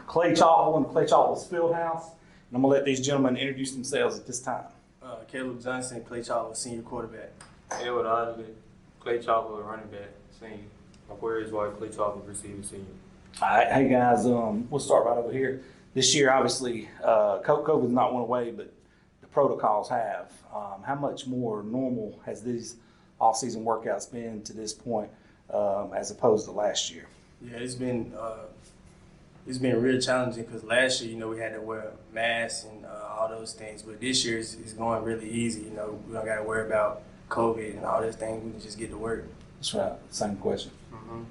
Clay-Chalkville and Clay-Chalkville's field house. And I'm going to let these gentlemen introduce themselves at this time. Caleb Johnson, Clay-Chalkville senior quarterback. Edward Osley, Clay-Chalkville running back, senior. Aquarius White, Clay-Chalkville receiver, senior. All right, hey guys, we'll start right over here. This year, obviously, COVID's not went away, but the protocols have. How much more normal has these off-season workouts been to this point as opposed to last year? Yeah, it's been real challenging because last year, we had to wear masks and all those things, but this year it's going really easy. We don't got to worry about COVID and all those things. We can just get to work. That's right. Same question. Mm-hmm.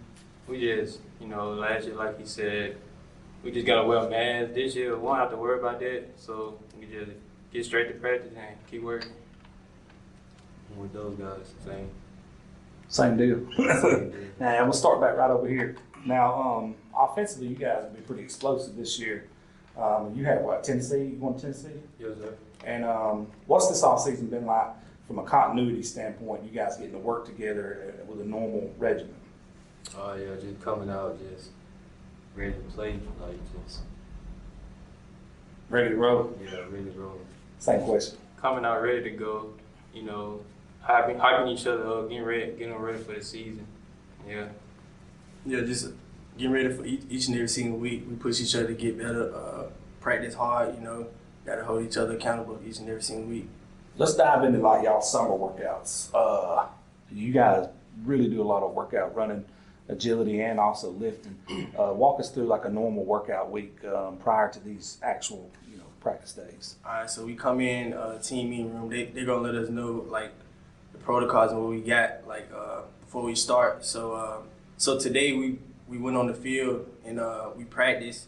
We just, last year, like he said, we just got to wear masks. This year, we won't have to worry about that, so we just get straight to practice and keep working. And with those guys, Same deal. Now, we'll start back right over here. Now, offensively, you guys will be pretty explosive this year. You have what, Tennessee? You won Tennessee? Yes, sir. And what's this offseason been like from a continuity standpoint? You guys getting to work together with a normal regimen? Oh, yeah, just coming out, just ready to play, just. Ready to roll? Yeah, ready to roll. Same question. Coming out ready to go, hyping each other up, getting ready for the season. Yeah. Yeah, just getting ready for each and every single week. We push each other to get better, practice hard, got to hold each other accountable each and every single week. Let's dive into y'all summer workouts. You guys really do a lot of workout running, agility, and also lifting. Walk us through a normal workout week prior to these actual, practice days. All right, so we come in team meeting room. They're gonna let us know the protocols and what we got before we start. So today we went on the field and we practiced.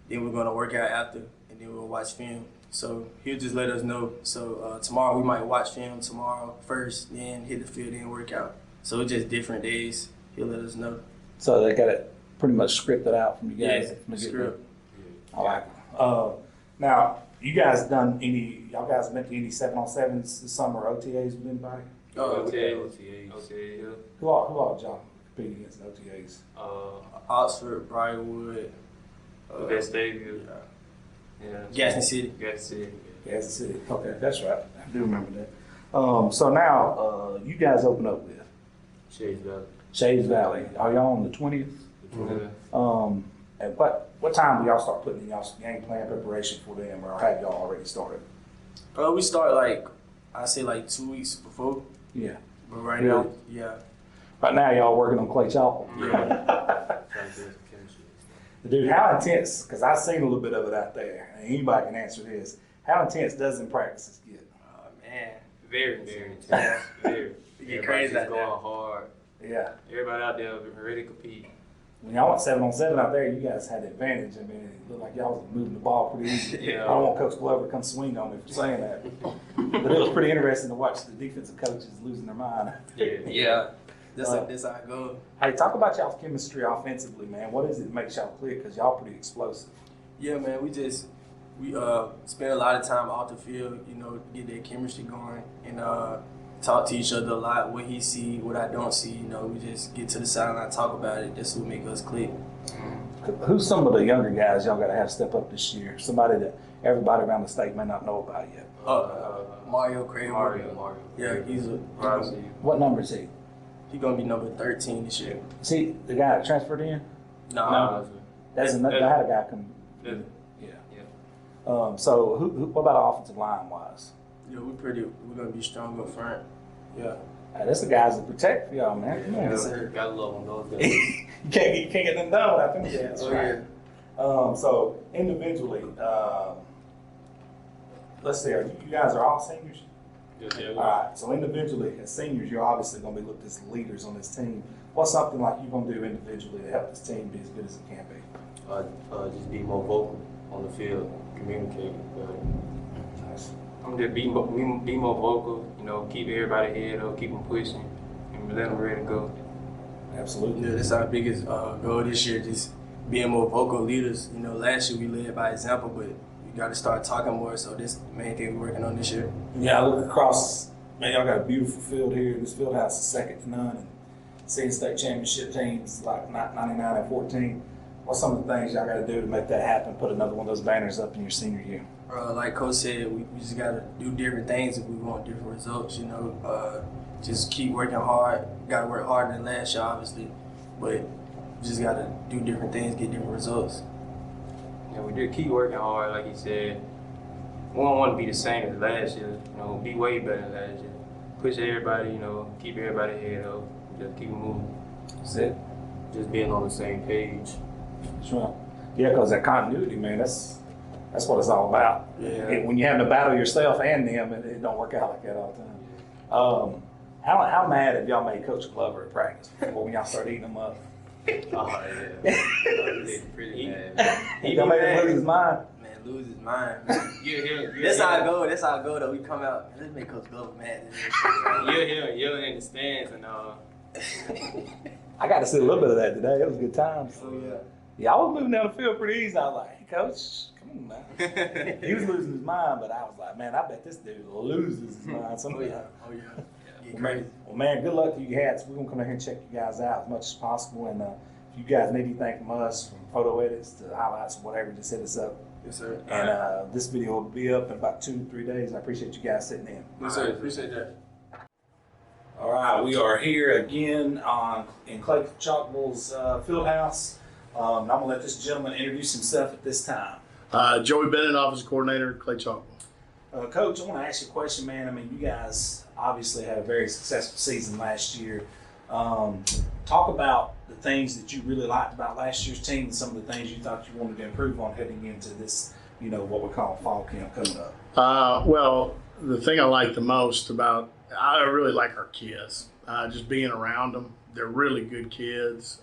Then we're gonna work out after, and then we'll watch film. So he'll just let us know. So tomorrow we might watch film tomorrow first, then hit the field, then work out. So it's just different days. He'll let us know. So they got it pretty much scripted out from you guys. Yeah, script. I like it. Now, y'all guys been to any 7-on-7s this summer, OTAs with anybody? OTAs. Yeah. Who all did y'all compete against in OTAs? Oxford, Briarwood, Vestavia. Yeah. Gaston City. Gaston City. Okay, that's right. I do remember that. So now, you guys open up with Shades Valley. Are y'all on the 20th? Yeah. And what time do y'all start putting in y'all's game plan preparation for them, or have y'all already started? We start I say 2 weeks before. Yeah. But right now, yeah. Right now, y'all working on Clay-Chalkville. Yeah. Dude, how intense? Because I've seen a little bit of it out there. And anybody can answer this. How intense does in practices get? Oh man, very intense. Very. You get crazy out there. Going hard. Yeah. Everybody out there ready to compete. When y'all went 7-on-7 out there, you guys had the advantage. I mean, it looked like y'all was moving the ball pretty easy. Yeah. I don't want Coach Glover to come swing on me for saying that. But it was pretty interesting to watch the defensive coaches losing their mind. Yeah. That's how it goes. Hey, talk about y'all's chemistry offensively, man. What is it that makes y'all click? Because y'all pretty explosive. Yeah, man. We spend a lot of time off the field, get that chemistry going and talk to each other a lot. What he see, what I don't see. We just get to the sideline, talk about it. That's what make us click. Who's some of the younger guys y'all got to have step up this year? Somebody that everybody around the state may not know about yet. Mario Craig. Mario. Yeah, What number is he? He's going to be number 13 this year. Is he the guy that transferred in? No. That's another. I had a guy come. Yeah. So what about offensive line wise? Yeah, we're going to be strong up front. Yeah. Hey, that's the guys that protect for y'all, man. Come on. Yes, sir. Gotta love them, those guys. you can't get them done without them. Yeah, that's right. So individually, let's see, you guys are all seniors? Yeah. All right, so individually, as seniors, you're obviously going to be looked as leaders on this team. What's something you're going to do individually to help this team be as good as it can be? Just be more vocal on the field, communicate. Nice. I'm just be more vocal, keep everybody head up, keep them pushing, and let them ready to go. Absolutely. Yeah, that's our biggest goal this year, just being more vocal leaders. Last year we led by example, but we got to start talking more, so this is the main thing we're working on this year. Yeah, I look across, man, y'all got a beautiful field here. This field house is second to none. And seeing state championship teams like 99 and 14. What's some of the things y'all got to do to make that happen? Put another one of those banners up in your senior year. Like Coach said, we just gotta do different things if we want different results. You know, just keep working hard. Gotta work harder than last year, obviously, but we just gotta do different things, get different results. Yeah, we do keep working hard, like he said. We don't want to be the same as last year. You know, be way better than last year. Push everybody. You know, keep everybody head up. Just keep moving. That's it. Just being on the same page. That's right. Yeah, because that continuity, man, that's what it's all about. Yeah. When you have to battle yourself and them, it don't work out like that all the time. How mad have y'all made Coach Glover at practice before when y'all start eating them up? Oh yeah. Pretty mad. Y'all made him lose his mind. Man, lose his mind. You That's how I go. That's how I go. Though we come out, let's make Coach Glover mad. You're here yelling in the stands and I got to see a little bit of that today. It was good times. Oh yeah. Yeah, I was moving down the field pretty easy. I was like, hey, Coach, come on, man. He was losing his mind, but I was like, man, I bet this dude loses his mind sometime. Oh yeah. Get Well, crazy. man, good luck to you guys. We're going to come out here and check you guys out as much as possible. And if you guys need anything from us, from photo edits to highlights or whatever, just hit us up. Yes, sir. And this video will be up in about 2 to 3 days. I appreciate you guys sitting in. Yes, sir. Appreciate that. All right, we are here again in Clay-Chalkville's field house. I'm going to let this gentleman introduce himself at this time. Joey Bennett, Office Coordinator, Clay-Chalkville. Coach, I want to ask you a question, man. I mean, you guys obviously had a very successful season last year. Talk about the things that you really liked about last year's team and some of the things you thought you wanted to improve on heading into this, what we call fall camp coming up. Well, the thing I like the most about, I really like our kids. Just being around them. They're really good kids.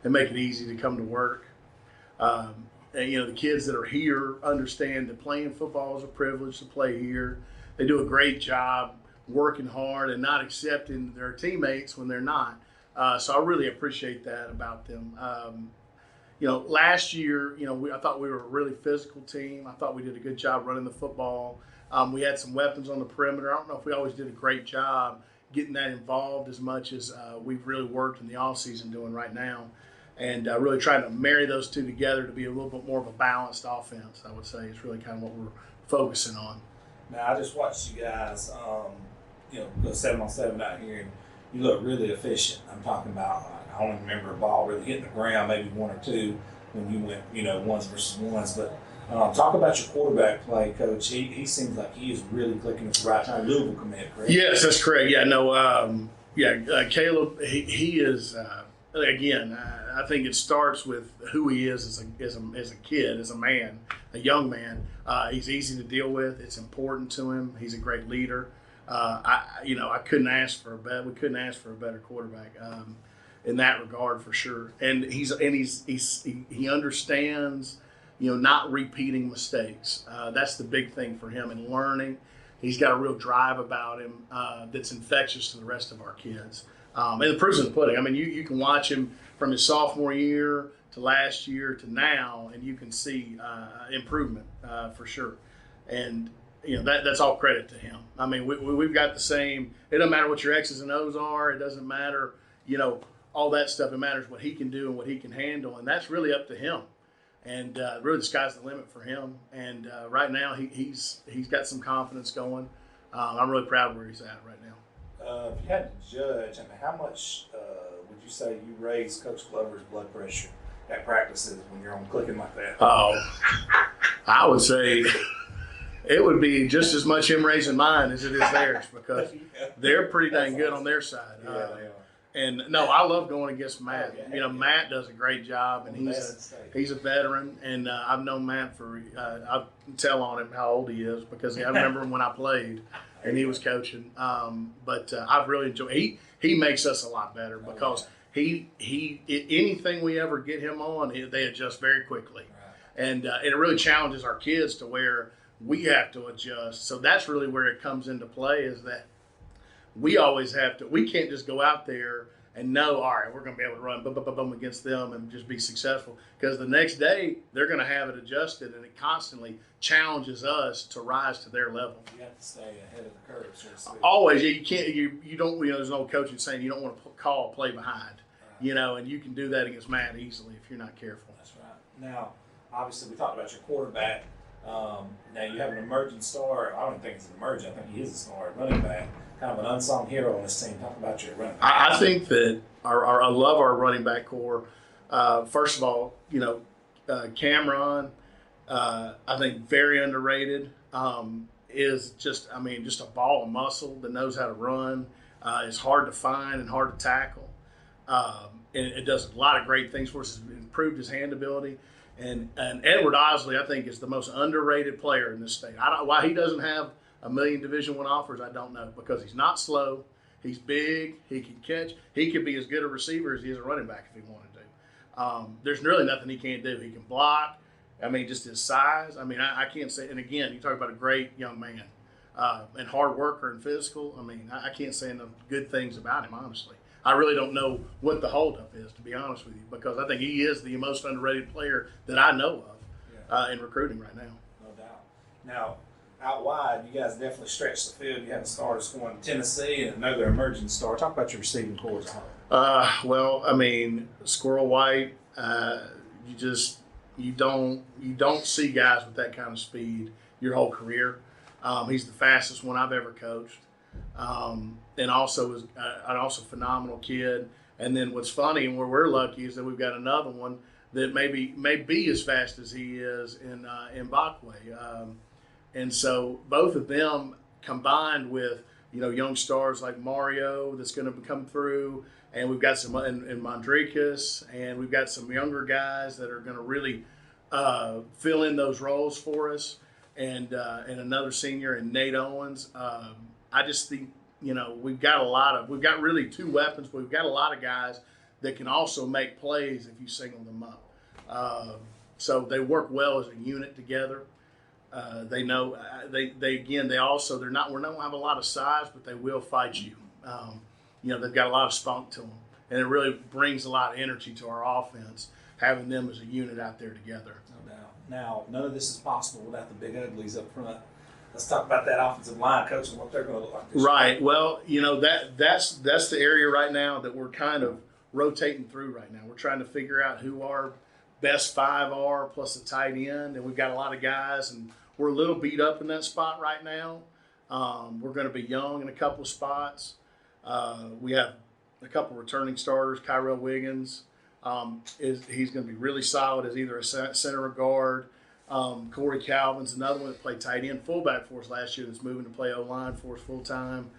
They make it easy to come to work. And, the kids that are here understand that playing football is a privilege to play here. They do a great job working hard and not accepting their teammates when they're not. So I really appreciate that about them. Last year, I thought we were a really physical team. I thought we did a good job running the football. We had some weapons on the perimeter. I don't know if we always did a great job getting that involved as much as we've really worked in the offseason doing right now. And really trying to marry those two together to be a little bit more of a balanced offense, I would say, is really kind of what we're focusing on. Now, I just watched you guys, go 7-on-7 out here, and you look really efficient. I'm talking about, I don't even remember a ball really hitting the ground, maybe one or two when you went ones versus ones. But talk about your quarterback play, Coach. He seems like he is really clicking at the right time. Louisville commit, correct? Yes, that's correct. Yeah, no, Caleb, he is, again, I think it starts with who he is as a kid, as a man, a young man. He's easy to deal with. It's important to him. He's a great leader. I couldn't ask for we couldn't ask for a better quarterback in that regard for sure. And he understands, not repeating mistakes. That's the big thing for him in learning. He's got a real drive about him that's infectious to the rest of our kids. And the proof's in the pudding. I mean, you can watch him from his sophomore year to last year to now, and you can see improvement for sure. And that's all credit to him. I mean, we've got the same. It doesn't matter what your X's and O's are. It doesn't matter, all that stuff. It matters what he can do and what he can handle, and that's really up to him. And really, the sky's the limit for him. And right now, he's got some confidence going. I'm really proud of where he's at right now. If you had to judge, how much would you say you raise Coach Glover's blood pressure at practices when you're on clicking like that? Oh, I would say it would be just as much him raising mine as it is theirs because they're pretty dang good on their side. Yeah, they are. And no, I love going against Matt. Matt does a great job, and he's a veteran. And I've known Matt for I tell on him how old he is because I remember him when I played and he was coaching. But I've really enjoyed. He makes us a lot better because he anything we ever get him on, they adjust very quickly, and it really challenges our kids to where we have to adjust. So that's really where it comes into play is that we always have to. We can't just go out there and know, all right, we're going to be able to run boom against them and just be successful because the next day they're going to have it adjusted, and it constantly challenges us to rise to their level. You have to stay ahead of the curve, so to speak. Always, you can't. You don't. There's an old coaching saying you don't want to call a play behind. and you can do that against Matt easily if you're not careful. That's right. Now, obviously, we talked about your quarterback. Now you have an emerging star. I don't think it's an emerging. I think he is a star running back, kind of an unsung hero on this team. Talk about your running back. I think that I love our running back core. First of all, Cameron, I think very underrated. Is just a ball of muscle that knows how to run. Is hard to find and hard to tackle. And it does a lot of great things for us. It's improved his hand ability. And Edward Osley, I think, is the most underrated player in this state. Why he doesn't have a million Division I offers, I don't know, because he's not slow. He's big. He can catch. He could be as good a receiver as he is a running back if he wanted to. There's really nothing he can't do. He can block. Just his size. I can't say. And again, you talk about a great young man and hard worker and physical. I can't say enough good things about him, honestly. I really don't know what the holdup is, to be honest with you, because I think he is the most underrated player that I know of in recruiting right now. No doubt. Now, out wide, you guys definitely stretch the field. You have a star that's going to Tennessee and another emerging star. Talk about your receiving corps as a whole. Squirrel White, you don't see guys with that kind of speed your whole career. He's the fastest one I've ever coached. And also is an phenomenal kid. And then what's funny and where we're lucky is that we've got another one that may be as fast as he is in Backway. And so both of them combined with young stars like Mario that's going to come through, and we've got some in Mondrikas, and we've got some younger guys that are going to really fill in those roles for us, and another senior in Nate Owens. I just think we've got really two weapons, but we've got a lot of guys that can also make plays if you single them up. So they work well as a unit together. They know they don't have a lot of size, but they will fight you. They've got a lot of spunk to them, and it really brings a lot of energy to our offense having them as a unit out there together. No doubt. Now, none of this is possible without the big uglies up front. Let's talk about that offensive line, coach, and what they're going to look like this year. Right. Well, that's the area right now that we're kind of rotating through right now. We're trying to figure out who our best five are, plus a tight end, and we've got a lot of guys, and we're a little beat up in that spot right now. We're going to be young in a couple of spots. We have a couple returning starters. Kyrell Wiggins he's going to be really solid as either a center or guard. Corey Calvin's another one that played tight end fullback for us last year that's moving to play O-line for us full time.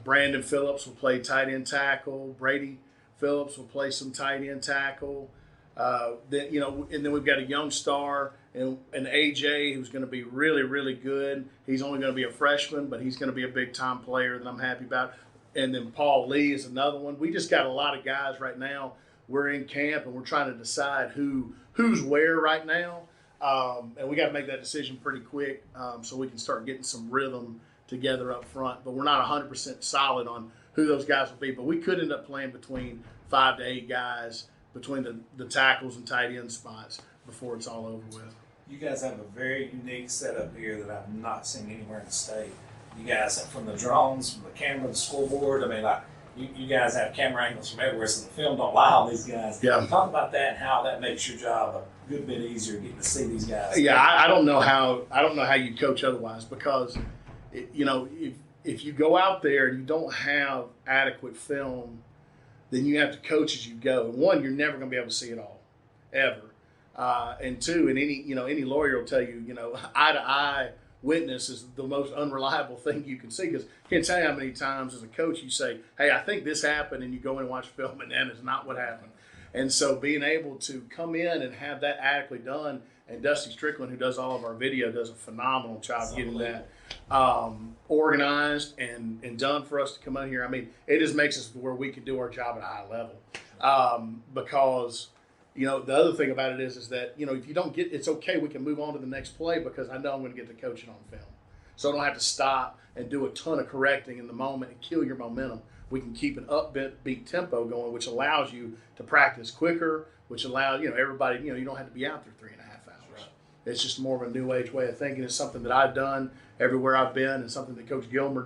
Brandon Phillips will play tight end tackle. Brady Phillips will play some tight end tackle. And then we've got a young star and AJ who's going to be really, really good. He's only going to be a freshman, but he's going to be a big time player that I'm happy about. And then Paul Lee is another one. We just got a lot of guys right now. We're in camp and we're trying to decide who's where right now. And we got to make that decision pretty quick so we can start getting some rhythm together up front. But we're not 100% solid on who those guys will be. But we could end up playing between 5 to 8 guys between the tackles and tight end spots before it's all over with. You guys have a very unique setup here that I've not seen anywhere in the state. You guys, from the drones, from the camera, the scoreboard, you guys have camera angles from everywhere, so the film don't lie on these guys. Yeah. Talk about that and how that makes your job a good bit easier getting to see these guys. Yeah, I don't know how you coach otherwise because, if you go out there and you don't have adequate film, then you have to coach as you go. And one, you're never going to be able to see it all, ever. And two, and any lawyer will tell you, eye to eye witness is the most unreliable thing you can see because I can't tell you how many times as a coach you say, hey, I think this happened, and you go and watch film and that is not what happened. And so being able to come in and have that adequately done, and Dusty Strickland, who does all of our video, does a phenomenal job getting that organized and done for us to come out here. It just makes us where we can do our job at a high level because the other thing about it is that, if you don't get, it's okay. We can move on to the next play because I know I'm going to get to coaching on film. So I don't have to stop and do a ton of correcting in the moment and kill your momentum. We can keep an upbeat tempo going, which allows you to practice quicker, which allows, everybody, you don't have to be out there 3.5 hours. Right. It's just more of a new age way of thinking. It's something that I've done everywhere I've been and something that Coach Gilmer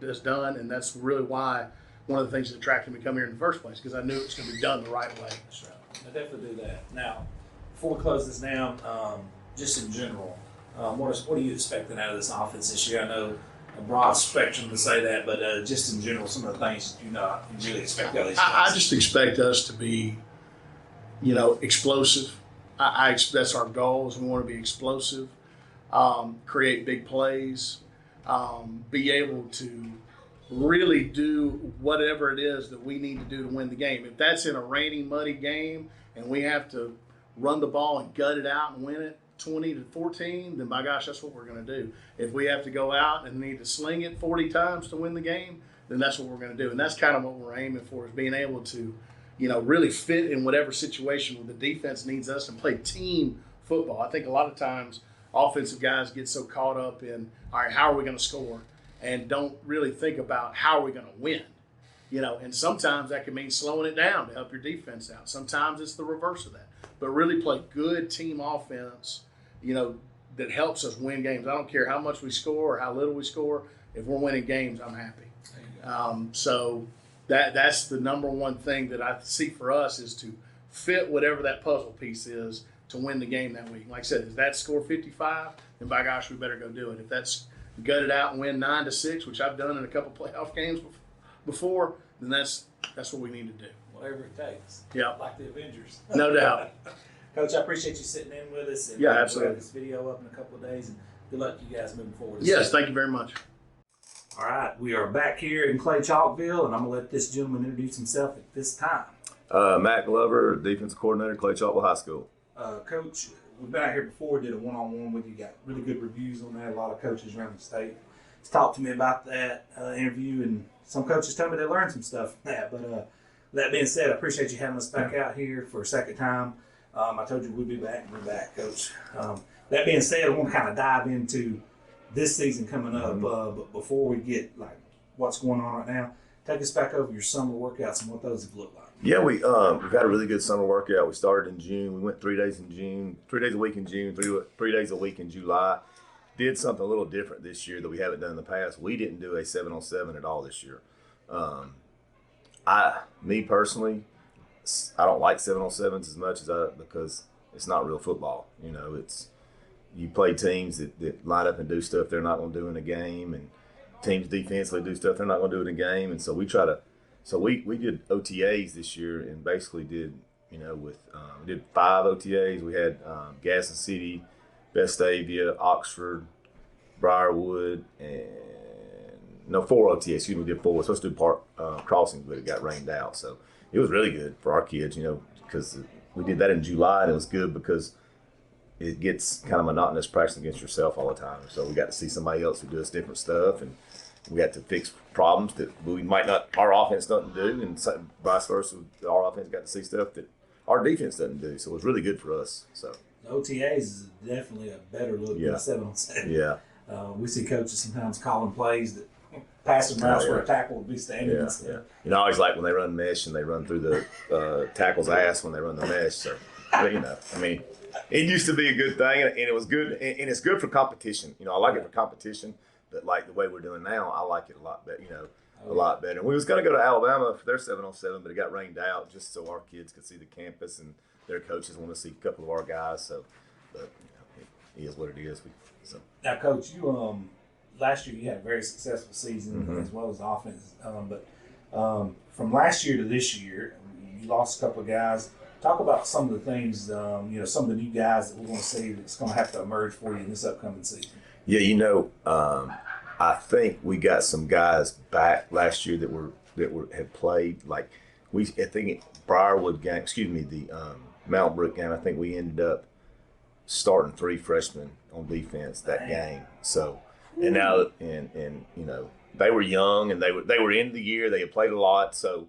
has done. And that's really why one of the things that attracted me to come here in the first place, because I knew it was going to be done the right way. That's right. I definitely do that. Now, before we close this down, just in general, what are you expecting out of this offense this year? I know a broad spectrum to say that, but just in general, some of the things you really expect out of these guys. I just expect us to be, explosive. That's our goal. Is we want to be explosive, create big plays, be able to really do whatever it is that we need to do to win the game. If that's in a rainy, muddy game and we have to run the ball and gut it out and win it 20-14, then by gosh, that's what we're going to do. If we have to go out and need to sling it 40 times to win the game, then that's what we're going to do. And that's kind of what we're aiming for, is being able to, really fit in whatever situation where the defense needs us and play team football. I think a lot of times offensive guys get so caught up in, all right, how are we going to score? And don't really think about how are we going to win. And sometimes that can mean slowing it down to help your defense out. Sometimes it's the reverse of that. But really play good team offense, that helps us win games. I don't care how much we score or how little we score. If we're winning games, I'm happy. So that's the number one thing that I see for us, is to fit whatever that puzzle piece is to win the game that week. Like I said, if that score 55, then by gosh, we better go do it. If that's gut it out and win 9-6, which I've done in a couple playoff games before, then that's what we need to do. Whatever it takes. Yeah. Like the Avengers. No doubt. Coach, I appreciate you sitting in with us. And Yeah, we'll absolutely. have this video up in a couple of days, and good luck to you guys moving forward. Yes, thank you very much. All right, we are back here in Clay-Chalkville, and I'm going to let this gentleman introduce himself at this time. Matt Glover, defensive coordinator, Clay-Chalkville High School. Coach, we've been out here before, did a one-on-one with you, got really good reviews on that. A lot of coaches around the state talked to me about that interview, and some coaches told me they learned some stuff from that. But that being said, I appreciate you having us back out here for a second time. I told you we'd be back, and we're back, Coach. That being said, I want to kind of dive into this season coming up, but before we get what's going on right now, take us back over your summer workouts and what those have looked like. Yeah, we've had a really good summer workout. We started in June. We went 3 days in June, 3 days a week in June, three days a week in July. Did something a little different this year that we haven't done in the past. We didn't do a 7-on-7 at all this year. Me personally, I don't like 7-on-7s as much because it's not real football. It's you play teams that line up and do stuff they're not going to do in a game, and teams defensively do stuff they're not going to do in a game. And so we try to. So we did OTAs this year, and basically did we did 5 OTAs. We had Gaston City, Vestavia, Oxford, Briarwood, and 4 OTAs. Excuse me, we did 4. We're supposed to do Park Crossings, but it got rained out. So it was really good for our kids, because we did that in July, and it was good because it gets kind of monotonous practicing against yourself all the time. So we got to see somebody else who does different stuff, and we got to fix problems that we might not, our offense doesn't do, and vice versa. Our offense got to see stuff that our defense doesn't do. So it was really good for us. So The OTAs is definitely a better look than 7-on-7. yeah, We see coaches sometimes calling plays that passing routes where a tackle would be standing and stuff. I always like when they run mesh and they run through the tackle's ass when they run the mesh. So, but, it used to be a good thing, and it was good, and it's good for competition. I like it for competition, but like the way we're doing now, I like it a lot better. A lot better. And we was going to go to Alabama for their 7-on-7, but it got rained out just so our kids could see the campus, and their coaches want to see a couple of our guys. So, but it is what it is. Now, Coach, you last year you had a very successful season as well as offense, but from last year to this year, you lost a couple of guys. Talk about some of the things, some of the new guys that we're going to see that's going to have to emerge for you in this upcoming season. Yeah, I think we got some guys back last year that had played. I think Briarwood game, the Mount Brook game. I think we ended up starting 3 freshmen on defense that game. So, and now they were young and they were in the year. They had played a lot, so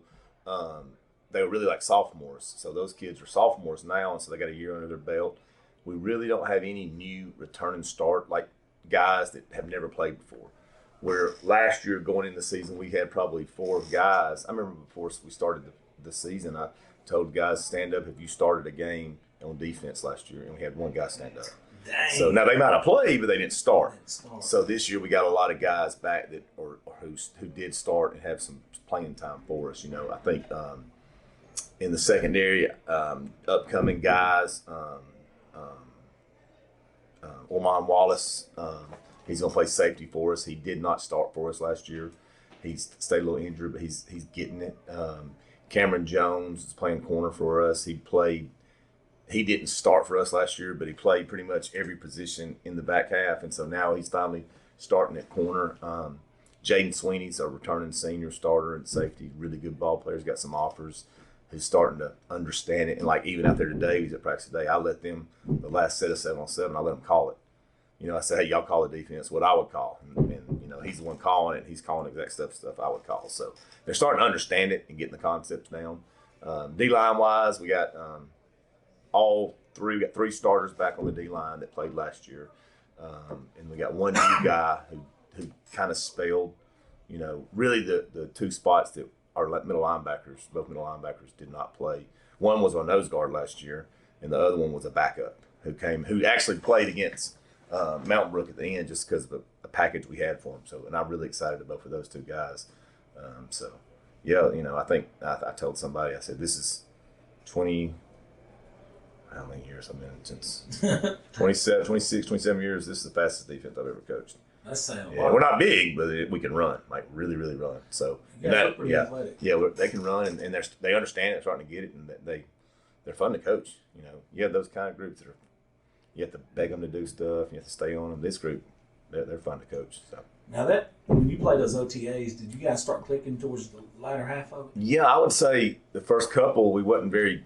they were really like sophomores. So those kids are sophomores now, and so they got a year under their belt. We really don't have any new returning start guys that have never played before. Where last year going into the season, we had probably 4 guys. I remember before we started the season, I told guys stand up if you started a game on defense last year, and we had 1 guy stand up. Dang. So now they might have played, but they didn't start. Didn't start. So this year we got a lot of guys back that or who did start and have some playing time for us. I think in the secondary, upcoming guys, Ormond Wallace, he's going to play safety for us. He did not start for us last year. He's stayed a little injured, but he's getting it. Cameron Jones is playing corner for us. He didn't start for us last year, but he played pretty much every position in the back half, and so now he's finally starting at corner. Jaden Sweeney's a returning senior starter at safety, really good ball player. He's got some offers. He's starting to understand it, and like even out there today, he's at practice today. I let them the last set of 7-on-7. I let them call it. I said, hey, y'all call the defense what I would call, and he's the one calling it. And he's calling exact stuff I would call. So they're starting to understand it and getting the concepts down. D-line wise, we got we got 3 starters back on the D-line that played last year. And we got one new guy who kind of spelled, really the 2 spots that are like middle linebackers. Both middle linebackers did not play. One was on nose guard last year, and the other one was a backup who actually played against Mountain Brook at the end just because of a package we had for him. So, and I'm really excited about for those 2 guys. I think I told somebody, I said, this is 20 – how many years I've been since 26, 27 years. This is the fastest defense I've ever coached. That's saying a Yeah, lot. we're not big, but we can run, like really, really run. So Athletic. they can run, and they understand it, they're starting to get it, and they're fun to coach. You have those kind of groups that you have to beg them to do stuff, you have to stay on them. This group, they're fun to coach. So Now when you play those OTAs, did you guys start clicking towards the latter half of it? yeah, I would say the first couple we wasn't very.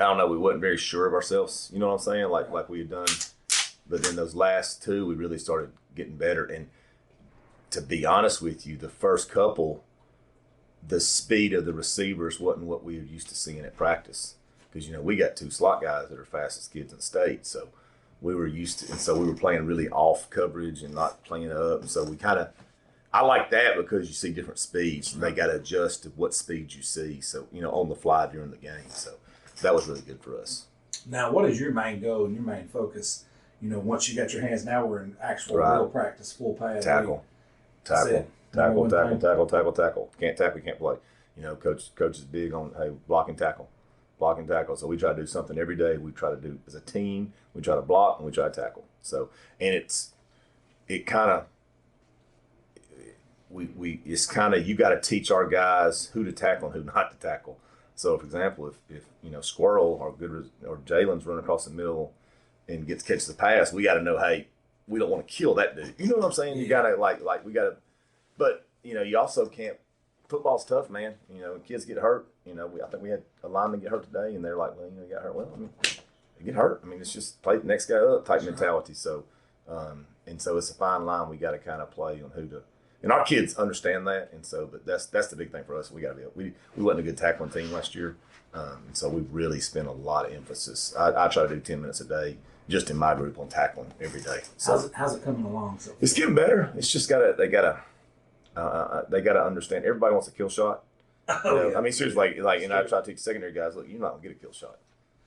I don't know. We wasn't very sure of ourselves. You know what I'm saying? Like we had done, but then those last 2, we really started getting better. And to be honest with you, the first couple, the speed of the receivers wasn't what we were used to seeing at practice. Because we got 2 slot guys that are fastest kids in the state, so we were used to, and so we were playing really off coverage and not playing up. And so we I like that because you see different speeds, and they got to adjust to what speeds you see. So on the fly during the game. So that was really good for us. Now, what is your main goal and your main focus? Once you got your hands, now we're in actual real practice, full pass. Tackle. Can't tackle, you can't play. Coach is big on, hey, block and tackle. So we try to do something every day. We try to do as a team. We try to block and we try to tackle. So, and it's kind of you got to teach our guys who to tackle and who not to tackle. So, for example, if Squirrel or Jalen's running across the middle and catches the pass, we got to know, hey, we don't want to kill that dude. You know what I'm saying? Yeah. You got to we got to, but you also can't. Football's tough, man. Kids get hurt. I think we had a lineman get hurt today, and they're like, well, you got hurt. Well, they get hurt. It's just play the next guy up type mentality. So, and so it's a fine line we got to kind of play on who to. And our kids understand that, and so, but that's the big thing for us. We got to be. We wasn't a good tackling team last year, and so we really spent a lot of emphasis. I try to do 10 minutes a day, just in my group, on tackling every day. So How's it coming along? So it's getting better. It's just they gotta understand. Everybody wants a kill shot. Seriously, and I try to teach secondary guys, look, you're not gonna get a kill shot.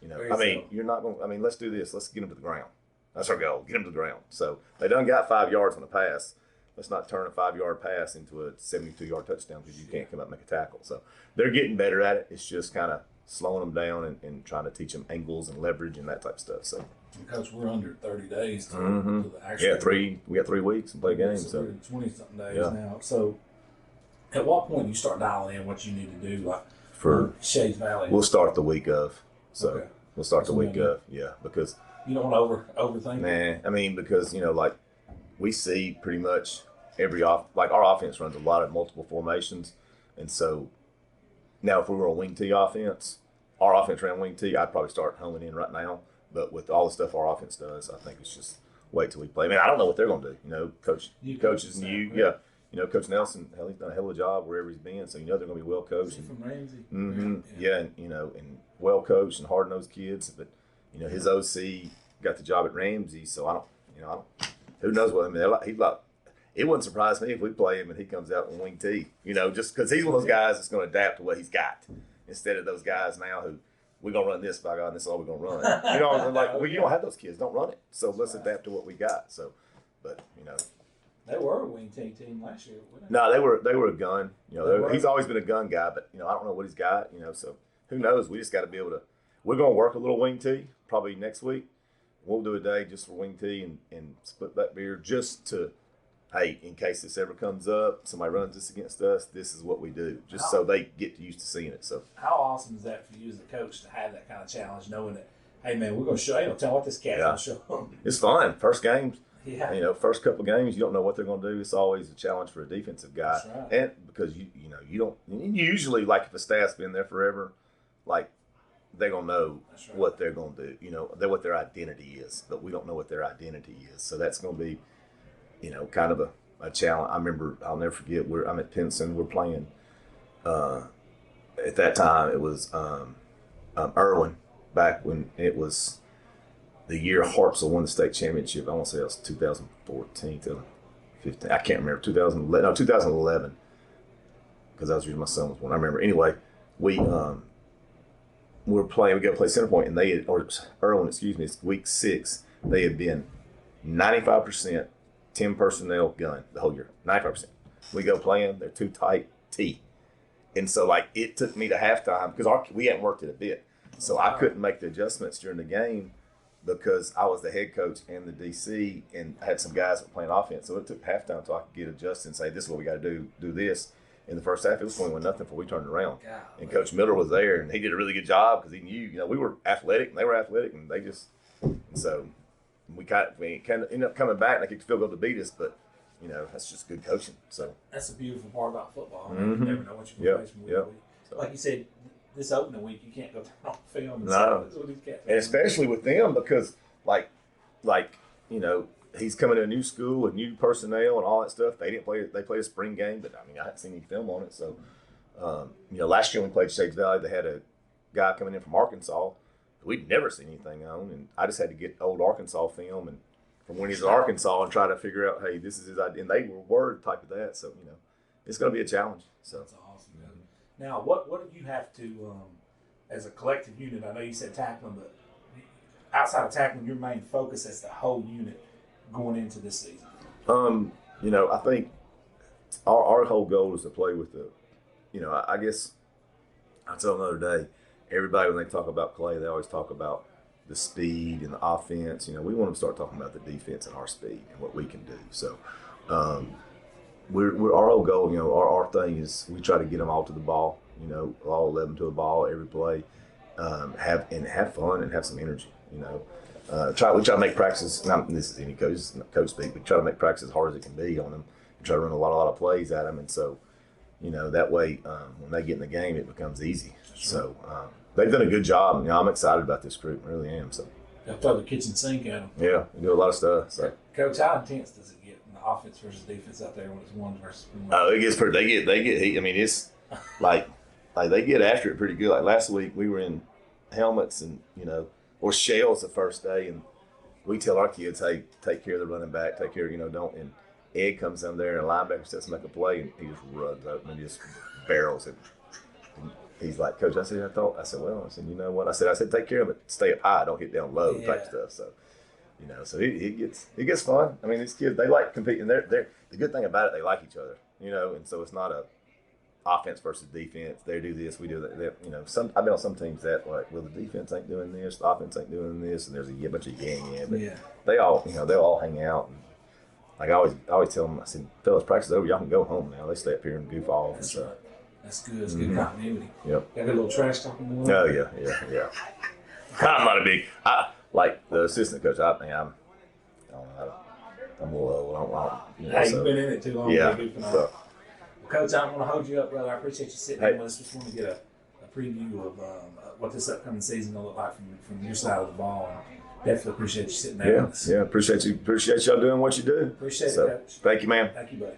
You're not gonna. Let's do this. Let's get them to the ground. That's our goal. Get them to the ground. So they done got 5 yards on the pass. Let's not turn a 5-yard pass into a 72-yard touchdown because you can't come up and make a tackle. So they're getting better at it. It's just kind of slowing them down and trying to teach them angles and leverage and that type of stuff. So, Coach, we're under 30 days to the actual. We got 3 weeks and play games. So 20-something days now. So at what point do you start dialing in what you need to do, like for Shades Valley? We'll start the week of. So Okay. we'll start the week of. Yeah, because you don't want to overthink it. Because we see pretty much our offense runs a lot of multiple formations, and so now if we were on wing T offense, our offense ran wing T, I'd probably start homing in right now. But with all the stuff our offense does, I think it's just wait till we play. I don't know what they're going to do. Coaches and you, yeah. Coach Nelson, he's done a hell of a job wherever he's been, so they're going to be well coached. From Ramsey. Mm-hmm. Yeah, and well coached and hard nosed kids. But his OC got the job at Ramsey, so I don't. Who knows what he's like. It wouldn't surprise me if we play him and he comes out with wing T. Just because he's one of those guys that's going to adapt to what he's got instead of those guys now who we're gonna run this by God, and this is all we're gonna run. You know, and like well, you don't have those kids, don't run it. So let's adapt to what we got. So, but you know, They were a wing team last year, weren't they? no, they were a gun. You know, They were? he's always been a gun guy, but you know, I don't know what he's got. You know, so who knows? We just got to be able to. We're gonna work a little wing tee probably next week. We'll do a day just for wing tee and split back beer just to, hey, in case this ever comes up, somebody runs this against us, this is what we do, just so they get used to seeing it. So How awesome is that for you as a coach to have that kind of challenge, knowing that, hey man, we're going to show you, tell what this cat's going to show them. it's fun. First games, Yeah. you know, first couple games, you don't know what they're going to do. It's always a challenge for a defensive guy, That's right. and because you know you don't usually like if a staff's been there forever, like they're gonna know That's right. what they're gonna do. You know, what their identity is, but we don't know what their identity is. So that's gonna be, you know, kind of a challenge. I remember, I'll never forget. I'm at Pinson. We're playing. At that time, it was Irwin. Back when it was the year Hartsville won the state championship. I want to say it was 2014, 2015. I can't remember. 2011. No, 2011. Because I was reading my son was born. I remember. Anyway, we were playing. We got to play center point, and they had, or Irwin, excuse me. It's week 6. They had been 95% 10 personnel gun the whole year. 95%. We go playing. They're too tight. T. And so like it took me to halftime because we hadn't worked it a bit. So I couldn't make the adjustments during the game because I was the head coach and the DC and I had some guys that were playing offense. So it took halftime until I could get adjusted and say, this is what we got to do this. In the first half, it was 21-0 before we turned around. God. And Coach Miller was there and he did a really good job because he knew, you know, we were athletic and they were athletic and they just, and so we kind of ended up coming back and they kicked the field goal to beat us, but you know, that's just good coaching. So That's the beautiful part about football. Mhm. You never know what you're going to face from week to week. So- Like you said, this opening week, you can't go turn on film and No. say, this is what these cats and especially with them because like you know he's coming to a new school with new personnel and all that stuff. They played a spring game, but I mean I hadn't seen any film on it. So you know, last year when we played Shades Valley, they had a guy coming in from Arkansas we'd never seen anything on, and I just had to get old Arkansas film and from when he's in Arkansas and try to figure out, hey, this is his idea. And they were type of that, so you know it's going to be a challenge. So That's awesome. Man. Now, what do you have to, as a collective unit? I know you said tackling, but outside of tackling, your main focus as the whole unit going into this season. you know, I think our whole goal is to play with the, you know, I guess I'll tell them the other day. Everybody when they talk about Clay, they always talk about the speed and the offense. You know, we want them to start talking about the defense and our speed and what we can do. So, we're our whole goal. You know, our thing is we try to get them all to the ball. You know, all 11 to a ball every play. Have fun and have some energy. You know, we try to make practice. Not this is any coach speak. We try to make practice as hard as it can be on them. We try to run a lot of plays at them, and so you know that way when they get in the game, it becomes easy. So they've done a good job. You know, I'm excited about this group. I really am. So They'll throw the kitchen sink at them. yeah, we do a lot of stuff. So Coach, how intense does it get in the offense versus defense out there when it's one versus one? oh, it gets pretty. They get heat. I mean, it's like they get after it pretty good. Like last week, we were in helmets and you know, or shells the first day, and we tell our kids, hey, take care of the running back, take care, you know, don't. And Ed comes down there and a linebacker starts to make a play, and he just runs up and just barrels it. And he's like, Coach, I said, well, you know what? I said, take care of it, stay up high, don't hit down low, type stuff. So, you know, so it gets fun. I mean, these kids, they like competing. They're the good thing about it, they like each other, you know, and so it's not a offense versus defense. They do this, we do that. You know, I've been on some teams that like, well, the defense ain't doing this, the offense ain't doing this, and there's a bunch of yang in. But they all, you know, they'll all hang out. And like I always tell them, I said, fellas, practice is over. Y'all can go home now. They stay up here and goof off. That's and right. That's good. It's good continuity. Yep. Got a little trash talking going on? Oh yeah. I'm not a big. Like the assistant coach. I don't know. I'm a little old. I don't, you know, Hey, so, you've been in it too long. yeah. To be goofing off. So, Coach, I don't want to hold you up, brother. I appreciate you sitting Hey. in with us. Just want to get a preview of what this upcoming season will look like from your side of the ball. And definitely appreciate you sitting there with us. yeah. Appreciate y'all doing what you do. Appreciate So, it, Coach. thank you, man. Thank you, buddy.